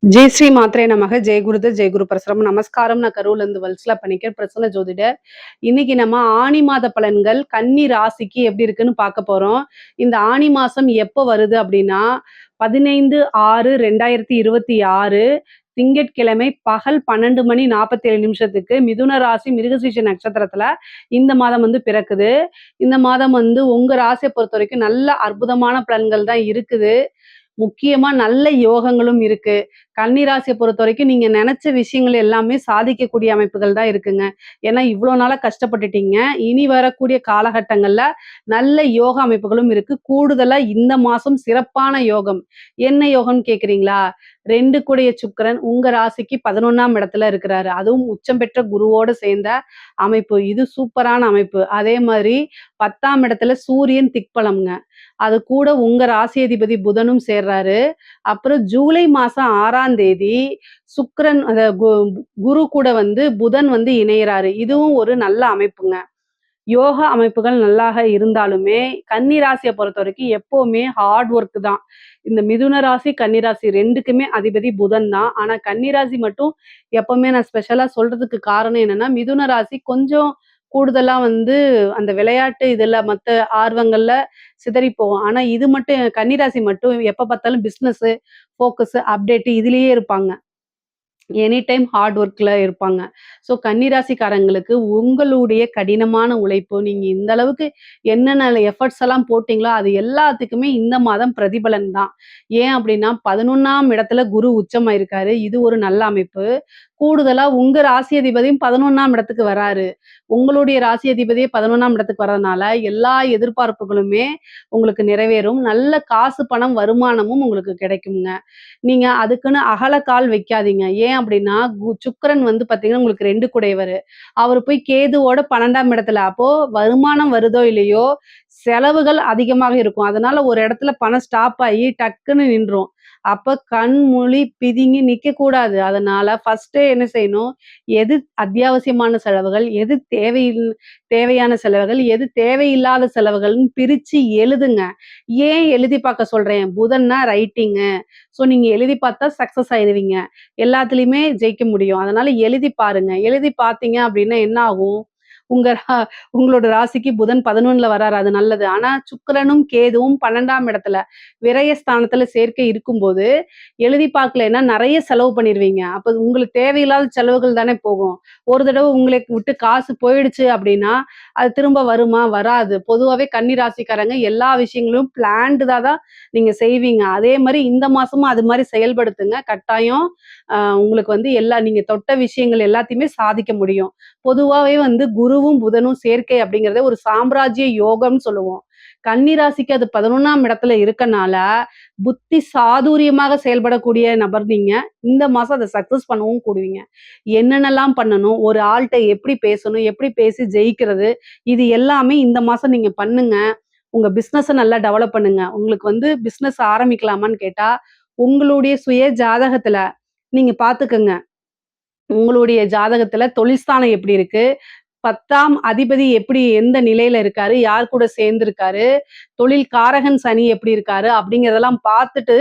ஜெய் ஸ்ரீ மாத்ரே நமக ஜெய் குருதர் ஜெய் குரு பிரசரம் நமஸ்காரம். நான் கரூர்ல இருந்து வல்சலா பண்ணிக்கிறேன், பிரசன்ன ஜோதிடர். இன்னைக்கு நம்ம ஆனி மாத பலன்கள் கன்னி ராசிக்கு எப்படி இருக்குன்னு பார்க்க போறோம். இந்த ஆனி மாசம் எப்போ வருது அப்படின்னா 15/6/2026 திங்கட்கிழமை பகல் 12:47 மிதுன ராசி மிருகசீஷ நட்சத்திரத்துல இந்த மாதம் வந்து பிறக்குது. இந்த மாதம் வந்து உங்க ராசியை பொறுத்த வரைக்கும் நல்ல அற்புதமான பலன்கள் தான் இருக்குது. முக்கியமா நல்ல யோகங்களும் இருக்கு. கன்னி ராசிய பொறுத்தவரைக்கும் நீங்க நெனச்ச விஷயங்கள் எல்லாமே சாதிக்கக்கூடிய அமைப்புகள் தான் இருக்குங்க. ஏன்னா இவ்ளோ நாளா கஷ்டப்பட்டுட்டீங்க. இனி வரக்கூடிய காலகட்டங்கள்ல நல்ல யோக அமைப்புகளும் இருக்கு. கூடுதலா இந்த மாசம் சிறப்பான யோகம். என்ன யோகம்னு கேட்கிறீங்களா? 2 கூடைய சுக்கிரன் உங்க ராசிக்கு 11ஆம் இடத்துல இருக்கிறாரு. அதுவும் உச்சம் பெற்ற குருவோட சேர்ந்த அமைப்பு. இது சூப்பரான அமைப்பு. அதே மாதிரி 10ஆம் இடத்துல சூரியன் திக்பலம்ங்க. அது கூட உங்க ராசி அதிபதி புதனும் சேர்றாரு. அப்புறம் ஜூலை மாசம் 6ஆம் தேதி சுக்கிரன் குரு கூட வந்து புதன் வந்து இணையறாரு. இதுவும் ஒரு நல்ல அமைப்புங்க. யோகா அமைப்புகள் நல்லாக இருந்தாலுமே கன்னி ராசியை பொறுத்தவரைக்கும் எப்பவுமே ஹார்ட் ஒர்க் தான். இந்த மிதுன ராசி, கன்னி ராசி 2க்குமே அதிபதி புதன் தான். ஆனா கன்னி ராசி மட்டும் எப்பவுமே நான் ஸ்பெஷலா சொல்றதுக்கு காரணம் என்னன்னா, மிதுன ராசி கொஞ்சம் கூடுதலா வந்து அந்த விளையாட்டு இதுல மத்த ஆர்வங்கள்ல சிதறி போகும். ஆனா இது மட்டும் கன்னி ராசி மட்டும் எப்ப பார்த்தாலும் பிசினஸ், ஃபோக்கஸ், அப்டேட் இதுலயே இருப்பாங்க. எனி டைம் ஹார்ட் ஒர்க்ல இருப்பாங்க. ஸோ கன்னிராசிக்காரங்களுக்கு உங்களுடைய கடினமான உழைப்பு, நீங்க இந்த அளவுக்கு என்னென்ன எஃபர்ட்ஸ் எல்லாம் போட்டீங்களோ, அது எல்லாத்துக்குமே இந்த மாதம் பிரதிபலன் தான். ஏன் அப்படின்னா 11ஆம் இடத்துல குரு உச்சமாயிருக்காரு. இது ஒரு நல்ல அமைப்பு. கூடுதலா உங்க ராசி அதிபதியும் 11ஆம் இடத்துக்கு வராரு. உங்களுடைய ராசி அதிபதியே 11ஆம் இடத்துக்கு வர்றதுனால, எல்லா எதிர்பார்ப்புகளுமே உங்களுக்கு நிறைவேறும். நல்ல காசு, பணம், வருமானமும் உங்களுக்கு கிடைக்குங்க. நீங்க அதுக்குன்னு அகல கால் வைக்காதீங்க. ஏன் அப்படின்னா, சுக்கிரன் வந்து பார்த்தீங்கன்னா, உங்களுக்கு 2 குடையவரு. அவரு போய் கேதுவோட 12ஆம் இடத்துல. அப்போ வருமானம் வருதோ இல்லையோ, செலவுகள் அதிகமாக இருக்கும். அதனால ஒரு இடத்துல பணம் ஸ்டாப் ஆயி டக்குன்னு நின்றும். அப்ப கண் மூடி பிதுங்கி நிக்கக்கூடாது. அதனால ஃபர்ஸ்ட்டே என்ன செய்யணும், எது அத்தியாவசியமான செலவுகள், எது தேவையான செலவுகள், எது தேவையில்லாத செலவுகள்ன்னு பிரிச்சு எழுதுங்க. ஏன் எழுதி பார்க்க சொல்றேன்? புதன்னா ரைட்டிங்கு. ஸோ நீங்க எழுதி பார்த்தா சக்சஸ் ஆயிருவீங்க. எல்லாத்துலயுமே ஜெயிக்க முடியும். அதனால எழுதி பாருங்க. எழுதி பார்த்தீங்க அப்படின்னா என்ன ஆகும்? உங்க உங்களோட ராசிக்கு புதன் 11ல வராரு. அது நல்லது. ஆனா சுக்கிரனும், கேதுவும் 12ஆம் இடத்துல விரயஸ்தானத்துல சேர்க்கை இருக்கும்போது, எழுதி பார்க்கலைன்னா நெறைய செலவு பண்ணிருவீங்க. அப்ப உங்களுக்கு தேவையில்லாத செலவுகள் தானே போகும். ஒரு தடவ உங்களை விட்டு காசு போயிடுச்சு அப்படின்னா, அது திரும்ப வருமா? வராது. பொதுவாவே கன்னி ராசிக்காரங்க எல்லா விஷயங்களும் பிளான்டுடா தான் நீங்க செய்வீங்க. அதே மாரி இந்த மாசமும் அது மாரி செயல்படுத்துங்க. கட்டாயம் உங்களுக்கு வந்து நீங்க தொட்ட விஷயங்கள் எல்லாத்தையுமே சாதிக்க முடியும். பொதுவாவே வந்து குருவும், புதனும் சேர்க்கை அப்படிங்கிறதே ஒரு சாம்ராஜ்ய யோகம்னு சொல்லுவோம். கன்னி ராசிக்கு அது 11ஆம் இடத்துல இருக்கனால, புத்தி சாதுரியமாக செயல்படக்கூடிய நபர் நீங்க. இந்த மாசம் அத சக்சஸ் பண்ணவும் கூடுவீங்க. என்னென்னலாம் பண்ணணும், ஒரு ஆள்ட்ட எப்படி பேசணும், எப்படி பேசி ஜெயிக்கிறது, இது எல்லாமே இந்த மாசம் நீங்க பண்ணுங்க. உங்க பிசினஸ நல்லா டெவலப் பண்ணுங்க. உங்களுக்கு வந்து பிசினஸ் ஆரம்பிக்கலாமான்னு கேட்டா, உங்களுடைய சுய ஜாதகத்துல நீங்க பார்த்துக்கங்க. உங்களுடைய ஜாதகத்துல தொழில் ஸ்தானம் எப்படி இருக்கு? 10ஆம் அதிபதி எப்படி எந்த நிலையில இருக்காரு? யார் கூட சேர்ந்திருக்காரு? தொழில் காரகன் சனி எப்படி இருக்காரு? அப்படிங்கிறதெல்லாம் பார்த்துட்டு,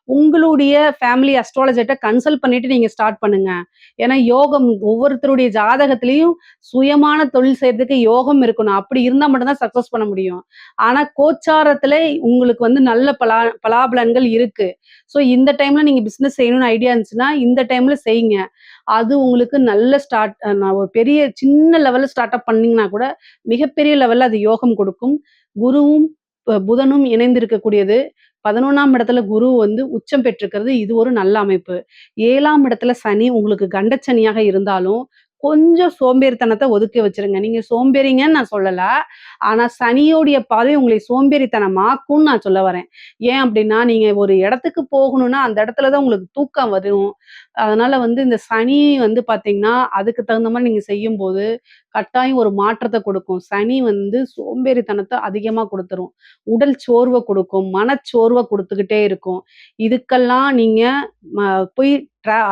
உங்களுடைய ஃபேமிலி அஸ்ட்ராலஜர்ட்ட கன்சல்ட் பண்ணிட்டு நீங்க ஸ்டார்ட் பண்ணுங்க. ஏன்னா யோகம் ஒவ்வொருத்தருடைய ஜாதகத்திலயும் சுயமான தொழில் செய்றதுக்கு யோகம் இருக்கணும். அப்படி இருந்தா மட்டும் தான் சக்சஸ் பண்ண முடியும். ஆனா கோச்சாரத்துல உங்களுக்கு வந்து நல்ல பலாபலன்கள் இருக்கு. ஸோ இந்த டைம்ல நீங்க பிசினஸ் செய்யணும்னு ஐடியா இருந்துச்சுன்னா, இந்த டைம்ல செய்யுங்க. அது உங்களுக்கு நல்ல நான் ஒரு பெரிய சின்ன லெவல்ல ஸ்டார்ட் அப் பண்ணீங்கன்னா கூட, மிகப்பெரிய லெவல்ல அது யோகம் கொடுக்கும். குருவும், புதனும் இணைந்திருக்கக்கூடியது. 11ஆம் இடத்துல குரு வந்து உச்சம் பெற்றிருக்கிறது. இது ஒரு நல்ல அமைப்பு. 7ஆம் இடத்துல சனி உங்களுக்கு கண்டச்சனியாக இருந்தாலும், கொஞ்சம் சோம்பேறித்தனத்த ஒதுக்கி வச்சுருங்க. நீங்க சோம்பேறிங்கன்னு நான் சொல்லல. ஆனா சனியோடைய பார்வை உங்களை சோம்பேறித்தனமாக்கும்னு நான் சொல்ல வரேன். ஏன் அப்டின்னா, நீங்க ஒரு இடத்துக்கு போகணும்னா, அந்த இடத்துல தான் உங்களுக்கு தூக்கம் வரும். அதனால வந்து இந்த சனி வந்து பார்த்தீங்கன்னா, அதுக்கு தகுந்த மாரி நீங்க செய்யும்போது, கட்டாயம் ஒரு மாற்றத்த கொடுக்கும். சனி வந்து சோம்பேறித்தனத்த அதிகமா குடுத்துரும். உடல் சோர்வ குடுக்கும். மனச்சோர்வ குடுத்துக்கிட்டே இருக்கும். இதுக்கெல்லாம் நீங்க ம போய்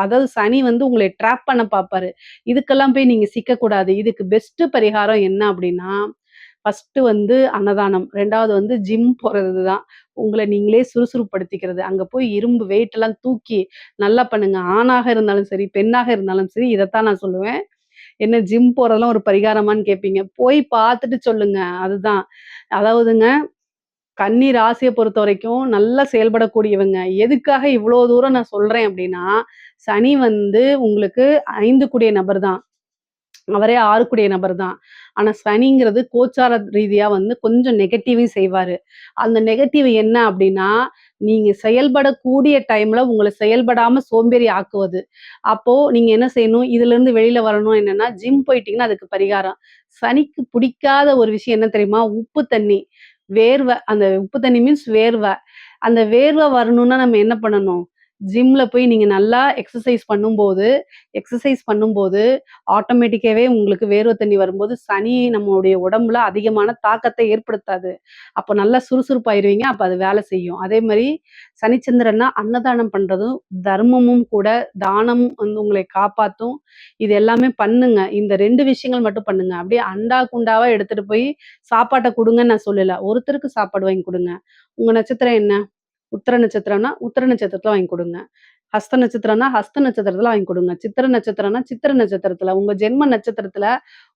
அதாவது சனி வந்து உங்கள ட்ராப் பண்ண பார்ப்பாரு. இதுக்கெல்லாம் போய் நீங்க சிக்கக்கூடாது. இதுக்கு பெஸ்ட் பரிகாரம் என்ன அப்டின்னா, ஃபர்ஸ்ட்டு வந்து அன்னதானம், 2வது வந்து ஜிம் போறது தான். உங்கள நீங்களே சுறுசுறுப்படுத்திக்கிறது. அங்க போய் இரும்பு வெயிட்லாம் தூக்கி நல்லா பண்ணுங்க. ஆணாக இருந்தாலும் சரி, பெண்ணாக இருந்தாலும் சரி, இதத்தான் நான் சொல்லுவேன். என்ன ஜிம் போறதெல்லாம் ஒரு பரிகாரமான்னு கேட்பீங்க. போய் பார்த்துட்டு சொல்லுங்க. அதுதான். அதாவதுங்க கன்னி ராசிய பொறுத்தவரைக்கும் நல்லா செயல்படக்கூடியவங்க. எதுக்காக இவ்ளோ தூரம் நான் சொல்றேன் அப்டின்னா, சனி வந்து உங்களுக்கு 5 கூடிய நபர் தான். அவரே 6 கூடிய நபர் தான். ஆனா சனிங்கிறது கோச்சார ரீதியா வந்து கொஞ்சம் நெகட்டிவையும் செய்வாரு. அந்த நெகட்டிவ் என்ன அப்டின்னா, நீங்க செயல்படக்கூடிய டைம்ல உங்கள செயல்படாம சோம்பேறி ஆக்குவது. அப்போ நீங்க என்ன செய்யணும், இதுலருந்து வெளில வரணும் என்னன்னா, ஜிம் போயிட்டீங்கன்னா அதுக்கு பரிகாரம். சனிக்கு பிடிக்காத ஒரு விஷயம் என்ன தெரியுமா? உப்பு தண்ணி. வேர்வ. அந்த உப்பு தண்ணி மீன்ஸ் வேர்வ. அந்த வேர்வ வரணும்னா நம்ம என்ன பண்ணணும்? ஜிம்ல போய் நீங்க நல்லா எக்சர்சைஸ் பண்ணும்போது ஆட்டோமேட்டிக்காவே உங்களுக்கு வேர்வை தண்ணி வரும்போது, சனி நம்மளுடைய உடம்புல அதிகமான தாக்கத்த ஏற்படுத்தாது. அப்ப நல்லா சுறுசுறுப்பாயிருவீங்க. அப்ப அது வேலை செய்யும். அதே மாரி சனிச்சந்திரன்னா அன்னதானம் பண்றதும், தர்மமும் கூட. தானம் வந்து உங்களை காப்பாத்தும். இது எல்லாமே பண்ணுங்க. இந்த 2 விஷயங்கள் மட்டும் பண்ணுங்க. அப்படியே அண்டா, குண்டாவா எடுத்துட்டு போய் சாப்பாட்ட குடுங்கன்னு நான் சொல்லல. ஒருத்தருக்கு சாப்பாடு வாங்கி குடுங்க. உங்க நட்சத்திரம் என்ன? உத்திர நட்சத்திரம்னா, உத்திர நட்சத்திரத்துல வாங்கி குடுங்க. ஹஸ்த நட்சத்திரம்னா, ஹஸ்த நட்சத்திரத்துல வாங்கி குடுங்க. சித்திர நட்சத்திரம்னா, சித்திர நட்சத்திரத்துல. உங்க ஜென்ம நட்சத்திரத்துல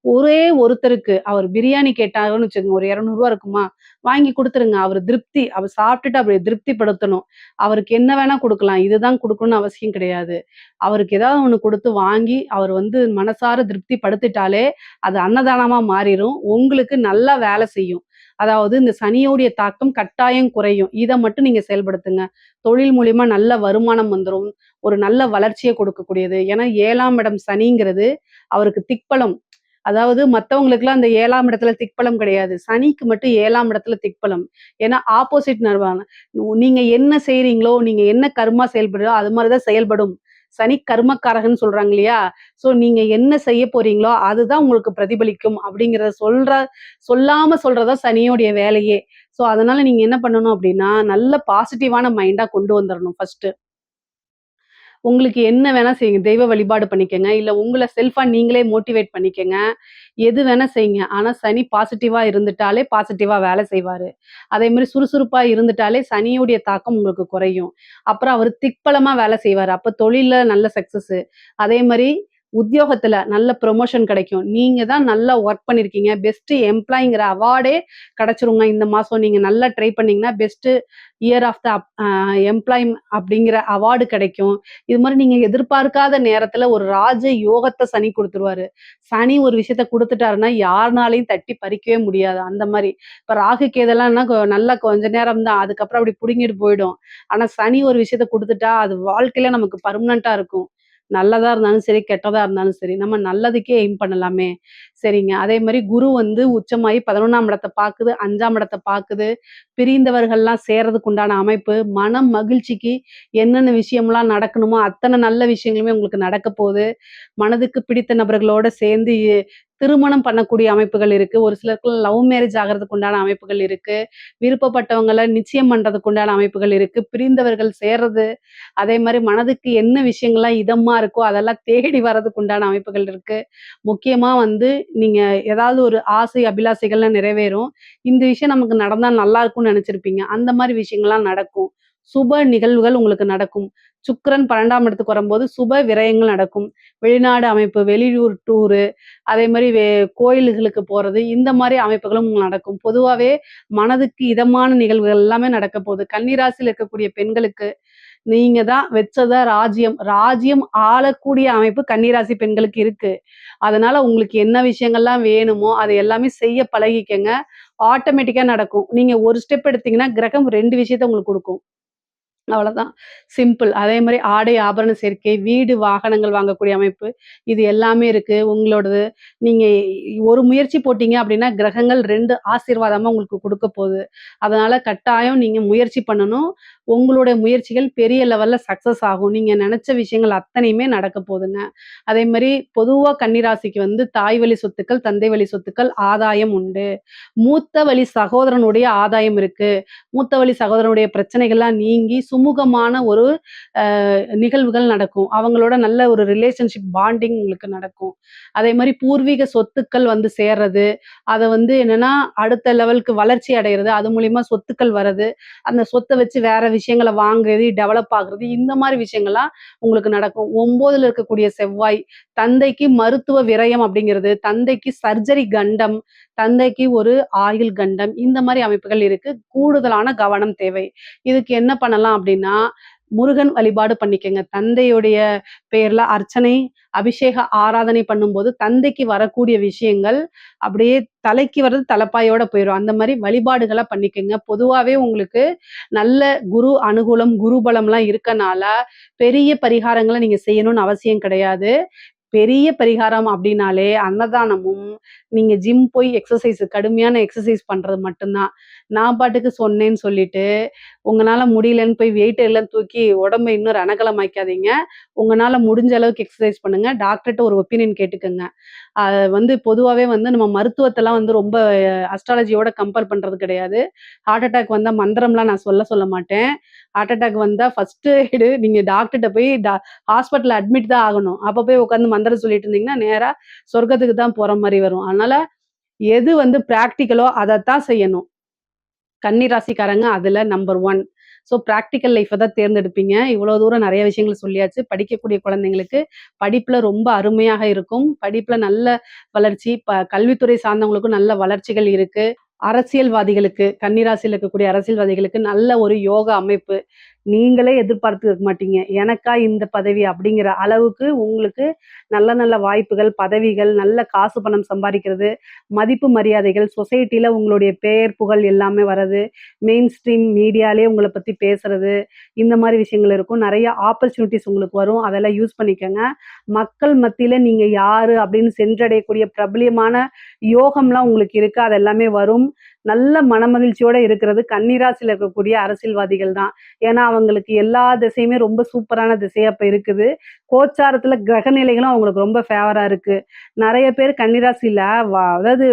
ஒரே ஒருத்தருக்கு அவர் பிரியாணி கேட்டாருன்னு வச்சுக்கோங்க, ஒரு ரூ. 200 இருக்குமா? வாங்கி குடுத்துருங்க. அவரு திருப்தி. அவர் சாப்பிட்டுட்டு அவர திருப்திப்படுத்தணும். அவருக்கு என்ன வேணா குடுக்கலாம். இதுதான் குடுக்கணும்னு அவசியம் கிடையாது. அவருக்கு ஏதாவது ஒண்ணு குடுத்து வாங்கி, அவர் வந்து மனசார திருப்தி படுத்திட்டாலே, அது அன்னதானமா மாறிரும். உங்களுக்கு நல்லா வேலை செய்யும். அதாவது இந்த சனியோடைய தாக்கம் கட்டாயம் குறையும். இத மட்டும் நீங்க செயல்படுத்துங்க. தொழில் மூலியமா நல்ல வருமானம் வந்துரும். ஒரு நல்ல வளர்ச்சிய கொடுக்கக்கூடியது. ஏன்னா 7ஆம் இடம் சனிங்கிறது அவருக்கு திக்பலம். அதாவது மத்தவங்களுக்கெல்லாம் அந்த 7ஆம் இடத்துல திக்பலம் கிடையாது. சனிக்கு மட்டும் 7ஆம் இடத்துல திக்பலம். ஏன்னா ஆப்போசிட் நர்வான. நீங்க என்ன செய்றீங்களோ, நீங்க என்ன கர்மா செயல்படுதோ, அது மாரி தான் செயல்படும். சனி கர்மக்காரகன்னு சொல்றாங்க இல்லையா? ஸோ நீங்க என்ன செய்ய போறீங்களோ, அதுதான் உங்களுக்கு பிரதிபலிக்கும் அப்படிங்கிறத சொல்லாம சொல்றது தான் சனியோடைய வேலையே. ஸோ அதனால நீங்க என்ன பண்ணணும் அப்படின்னா, நல்ல பாசிட்டிவான மைண்டா கொண்டு வந்துரணும் ஃபர்ஸ்ட்டு. உங்களுக்கு என்ன வேணா செய்யுங்க. தெய்வ வழிபாடு பண்ணிக்கங்க. இல்ல உங்கள செல்ஃபா நீங்களே மோட்டிவேட் பண்ணிக்கங்க. எது வேணா செய்யுங்க. ஆனா சனி பாசிட்டிவா இருந்துட்டாலே பாசிட்டிவா வேலை செய்வாரு. அதேமாரி சுறுசுறுப்பா இருந்துட்டாலே சனியுடைய தாக்கம் உங்களுக்கு குறையும். அப்புறம் அவரு திக்பலமா வேலை செய்வாரு. அப்ப தொழில்ல நல்ல சக்சஸு. அதேமாரி உத்தியோகத்துல நல்ல ப்ரமோஷன் கிடைக்கும். நீங்க தான் நல்லா ஒர்க் பண்ணியிருக்கீங்க. பெஸ்ட் எம்ப்ளாயிங்கிற அவார்டே கிடைச்சிருங்க இந்த மாசம். நீங்க நல்லா ட்ரை பண்ணீங்கன்னா, best year of the employee அப்படிங்கிற அவார்டு கிடைக்கும். இது மாரி நீங்க எதிர்பார்க்காத நேரத்துல ஒரு ராஜ யோகத்த சனி குடுத்துருவாரு. சனி ஒரு விஷயத்த குடுத்துட்டாருன்னா, யாருனாலயும் தட்டி பறிக்கவே முடியாது. அந்த மாரி. இப்ப ராகு கேதுலாம்னா நல்லா கொஞ்ச நேரம் தான். அதுக்கப்புறம் அப்படி புடுங்கிட்டு போயிடும். ஆனா சனி ஒரு விஷயத்த குடுத்துட்டா, அது வாழ்க்கையில நமக்கு பெர்மனன்ட்டா இருக்கும். நல்லதா இருந்தாலும் சரி, கெட்டதா இருந்தாலும் சரி. நம்ம நல்லதுக்கே எய்ம் பண்ணலாமே! சரிங்க. அதே மாரி குரு வந்து உச்சமாயி 11ஆம் இடத்த பாக்குது, 5ஆம் இடத்த பாக்குது. பிரிந்தவர்கள்லாம் சேர்றதுக்கு உண்டான அமைப்பு, மனம் மகிழ்ச்சிக்கு என்னென்ன விஷயம்லாம் நடக்கணுமோ, அத்தன நல்ல விஷயங்களுமே உங்களுக்கு நடக்க போது. மனதுக்கு பிடித்த நபர்களோட சேர்ந்து திருமணம் பண்ணக்கூடிய அமைப்புகள் இருக்கு. ஒரு சிலருக்கு லவ் மேரேஜ் ஆகுறதுக்கு உண்டான அமைப்புகள் இருக்கு. விருப்பப்பட்டவங்கள நிச்சயம் பண்றதுக்கு உண்டான அமைப்புகள் இருக்கு. பிரிந்தவர்கள் சேர்றது, அதே மாரி மனதுக்கு என்ன விஷயங்கள்லாம் இதமா இருக்கோ, அதெல்லாம் தேடி வர்றதுக்கு உண்டான அமைப்புகள் இருக்கு. முக்கியமா வந்து நீங்க ஏதாவது ஒரு ஆசை, அபிலாசைகள்லாம் நிறைவேறும். இந்த விஷயம் நமக்கு நடந்தா நல்லா இருக்கும்னு நெனச்சிருப்பீங்க. அந்த மாரி விஷயங்கள்லாம் நடக்கும். சுப நிகழ்வுகள் உங்களுக்கு நடக்கும். சுக்கிரன் 12ஆம் இடத்துக்கு வரும்போது சுப விரயங்கள் நடக்கும். வெளிநாடு அமைப்பு, வெளியூர் டூரு, அதே மாரி கோயில்களுக்கு போறது, இந்த மாரி அமைப்புகளும் நடக்கும். பொதுவாவே மனதுக்கு இதமான நிகழ்வுகள் எல்லாமே நடக்க போகுது. கன்னி ராசியில இருக்கக்கூடிய பெண்களுக்கு நீங்க தான் வச்சத ராஜ்யம். ராஜ்யம் ஆளக்கூடிய அமைப்பு கன்னிராசி பெண்களுக்கு இருக்கு. அதனால உங்களுக்கு என்ன விஷயங்கள்லாம் வேணுமோ, அது எல்லாமே செய்ய பழகிக்கங்க. ஆட்டோமேட்டிக்கா நடக்கும். நீங்க ஒரு ஸ்டெப் எடுத்தீங்கன்னா, கிரகம் 2 விஷயத்த உங்களுக்கு குடுக்கும். அவ்வளதான். சிம்பிள். அதே மாரி ஆடை, ஆபரண சேர்க்கை, வீடு, வாகனங்கள் வாங்கக்கூடிய அமைப்பு, இது எல்லாமே இருக்கு. உங்களோடது. நீங்க ஒரு முயற்சி போட்டீங்க அப்டின்னா, கிரகங்கள் 2 ஆசீர்வாதமா உங்களுக்கு குடுக்க போது. அதனால கட்டாயம் நீங்க முயற்சி பண்ணணும். உங்களுடைய முயற்சிகள் பெரிய லெவல்ல சக்சஸ் ஆகும். நீங்க நெனச்ச விஷயங்கள் அத்தனையுமே நடக்க போதுங்க. அதே மாரி பொதுவா கன்னிராசிக்கு வந்து தாய் வழி சொத்துக்கள், தந்தை வழி சொத்துக்கள் ஆதாயம் உண்டு. மூத்த வழி சகோதரனுடைய ஆதாயம் இருக்கு. மூத்த வழி சகோதரனுடைய பிரச்சனைகள்லாம் நீங்கி சுமூகமான ஒரு அ நிகழ்வுகள் நடக்கும். அவங்களோட நல்ல ஒரு ரிலேஷன்ஷிப் பாண்டிங் உங்களுக்கு நடக்கும். அதே மாரி பூர்வீக சொத்துக்கள் வந்து சேர்றது, அத வந்து என்னன்னா அடுத்த லெவலுக்கு வளர்ச்சி அடையறது, அது மூலியமா சொத்துக்கள் வரது, அந்த சொத்த வச்சு வேற விஷயங்கள வாங்குறது, டெவலப் ஆகுறது, இந்த மாரி விஷயங்கள்லாம் உங்களுக்கு நடக்கும். 9ல இருக்கக்கூடிய செவ்வாய், தந்தைக்கு மருத்துவ விரயம் அப்படிங்கிறது, தந்தைக்கு சர்ஜரி கண்டம், தந்தைக்கு ஒரு ஆயுள் கண்டம், இந்த மாரி அமைப்புகள் இருக்கு. கூடுதலான கவனம் தேவை. இதுக்கு என்ன பண்ணலாம் அப்படின்னா, முருகன் வழிபாடு பண்ணிக்கங்க. தந்தையுடைய பேர்ல அர்ச்சனை, அபிஷேக ஆராதனை பண்ணும்போது, தந்தைக்கு வரக்கூடிய விஷயங்கள் அப்படியே தலைக்கு வர்றது தலைப்பாயோட போயிரும். அந்த மாரி வழிபாடுகள பண்ணிக்கங்க. பொதுவாவே உங்களுக்கு நல்ல குரு அனுகூலம், குரு பலம்லாம் இருக்கனால, பெரிய பரிகாரங்கள நீங்க செய்யணும்னு அவசியம் கிடையாது. பெரிய பரிகாரம் அப்டின்னாலே அன்னதானமும், நீங்க ஜிம் போய் கடுமையான எக்ஸர்சைஸ் பண்றது மட்டும் தான். நான் பாட்டுக்கு சொன்னேன்னு சொல்லிட்டு, உங்கனால முடியலன்னு போய் வெயிட் எல்லாம் தூக்கி உடம்ப இன்னும் ரணகலமாக்காதீங்க. உங்கனால முடிஞ்ச அளவுக்கு எக்ஸர்சைஸ் பண்ணுங்க. டாக்டர்ட்ட ஒரு ஒப்பீனியன் கேட்டுக்கங்க. வந்து பொதுவாவே வந்து நம்ம மருத்துவத்தலாம் வந்து ரொம்ப அஸ்ட்ராலஜியோட கம்பேர் பண்றது கிடையாது. ஹார்ட் அட்டாக் வந்தா மந்திரம்லாம் நான் சொல்ல மாட்டேன். ஹார்ட் அட்டாக் வந்தா ஃபர்ஸ்ட் எய்டு நீங்க டாக்டர்ட்ட போய் ஹாஸ்பிட்டல்ல அட்மிட் தான் ஆகணும். அப்ப போய் உட்கார்ந்து மந்திரம் சொல்லிட்டு இருந்தீங்கன்னா, நேரா சொர்க்கத்துக்கு தான் போற மாரி வரும். அதனால எது வந்து பிராக்டிகலோ அதத்தான் செய்யணும். கன்னி ராசிக்காரங்க அதுல நம்பர் 1. ஸோ பிராக்டிகல் லைஃப்ப தான் தேர்ந்தெடுப்பீங்க. இவ்வளோ தூரம் நெறைய விஷயங்கள் சொல்லியாச்சு. படிக்கக்கூடிய குழந்தைங்களுக்கு படிப்புல ரொம்ப அருமையாக இருக்கும். படிப்புல நல்ல வளர்ச்சி, கல்வித்துறை சார்ந்தவங்களுக்கும் நல்ல வளர்ச்சிகள் இருக்கு. அரசியல்வாதிகளுக்கு, கன்னி ராசியில இருக்கக்கூடிய அரசியல்வாதிகளுக்கு நல்ல ஒரு யோக அமைப்பு. நீங்களே எதிர்பார்த்திருக்க மாட்டீங்க. எனக்கா இந்த பதவி அப்படிங்கிற அளவுக்கு உங்களுக்கு நல்ல நல்ல வாய்ப்புகள், பதவிகள், நல்ல காசு பணம் சம்பாரிக்கிறது, மதிப்பு மரியாதைகள், சொசைட்டில உங்களுடைய பெயர், புகழ் எல்லாமே வர்றது, மெயின் ஸ்ட்ரீம் மீடியாலயே உங்கள பத்தி பேசுறது, இந்த மாரி விஷயங்கள் இருக்கும். நெறைய ஆப்பர்ச்சுனிட்டீஸ் உங்களுக்கு வரும். அதெல்லாம் யூஸ் பண்ணிக்கங்க. மக்கள் மத்தியில நீங்க யாரு அப்படின்னு சென்றடையக்கூடிய பிரபல்யமான யோகம்லாம் உங்களுக்கு இருக்கு. அது எல்லாமே வரும். நல்ல மனமகிழ்ச்சியோட இருக்கிறது கன்னிராசியில இருக்கக்கூடிய அரசியல்வாதிகள் தான். ஏன்னா, அவங்களுக்கு எல்லா திசையுமே ரொம்ப சூப்பரான திசையா இப்ப இருக்குது. கோச்சாரத்துல கிரக நிலைகளும் அவங்களுக்கு ரொம்ப ஃபேவரா இருக்கு. நெறைய பேர் கன்னிராசியில அதாவது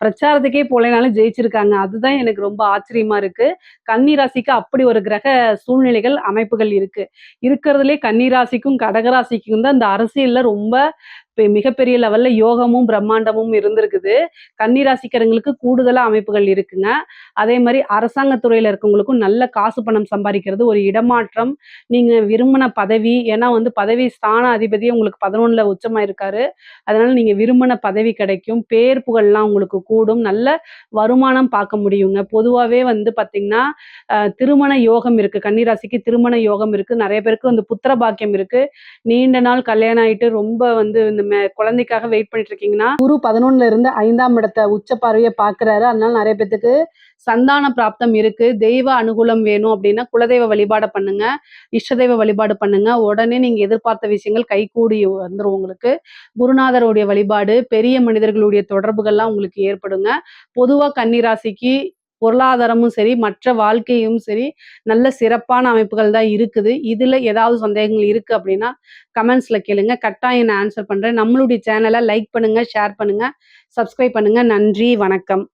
பிரச்சாரத்துக்கே போலைனாலும் ஜெயிச்சிருக்காங்க. அதுதான் எனக்கு ரொம்ப ஆச்சரியமா இருக்கு. கன்னிராசிக்கு அப்படி ஒரு கிரக சூழ்நிலைகள், அமைப்புகள் இருக்கு. இருக்கிறதுலே கன்னிராசிக்கும், கடகராசிக்கும் தான் இந்த அரசியல்ல ரொம்ப மிகப்பெரிய லெவல்ல யோகமும், பிரம்மாண்டமும் இருந்திருக்குது. கன்னிராசிக்காரங்களுக்கு கூடுதலா அமைப்புகள் இருக்குங்க. அதே மாரி அரசாங்க துறையில இருக்கவங்களுக்கும் நல்ல காசு பணம் சம்பாரிக்கிறது, ஒரு இடமாற்றம், நீங்க விரும்பின பதவி, ஏன்னா வந்து பதவி ஸ்தான அதிபதியே உங்களுக்கு 11ல உச்சமாயிருக்காரு. அதனால நீங்க விரும்பின பதவி கிடைக்கும். பேர் புகழ்லாம் உங்களுக்கு கூடும். நல்ல வருமானம் பார்க்க முடியுங்க. பொதுவாவே வந்து பார்த்தீங்கன்னா, திருமண யோகம் இருக்கு. கன்னிராசிக்கு திருமண யோகம் இருக்கு. நெறைய பேருக்கு வந்து புத்திர பாக்கியம் இருக்கு. நீண்ட நாள் கல்யாணம் ஆயிட்டு ரொம்ப வந்து இந்த குழந்தைக்காக வெயிட் பண்ணிட்டு இருக்கீங்கன்னா, குரு 11ல இருந்து 5ஆம் இடத்த உச்ச பார்வையா பார்க்குறாரு. அதனால நெறைய பேத்துக்கு சந்தான பிராப்தம் இருக்கு. தெய்வ அனுகூலம் வேணும் அப்படின்னா, குலதெய்வ வழிபாட பண்ணுங்க. இஷ்ட தெய்வ வழிபாடு பண்ணுங்க. உடனே நீங்க எதிர்பார்த்த விஷயங்கள் கைகூடி வந்துரும் உங்களுக்கு. குருநாதருடைய வழிபாடு, பெரிய மனிதர்களுடைய தொடர்புகள்லாம் உங்களுக்கு ஏற்படுங்க. பொதுவா கன்னி ராசிக்கு பொருளாதாரமும் சரி, மற்ற வாழ்க்கையும் சரி, நல்ல சிறப்பான அமைப்புகள் தான் இருக்குது. இதுல ஏதாவது சந்தேகங்கள் இருக்கு அப்படின்னா, கமெண்ட்ஸ்ல கேளுங்க. கட்டாயம் நான் ஆன்சர் பண்றேன். நம்மளுடைய சேனல லைக் பண்ணுங்க, ஷேர் பண்ணுங்க, சப்ஸ்கிரைப் பண்ணுங்க. நன்றி, வணக்கம்.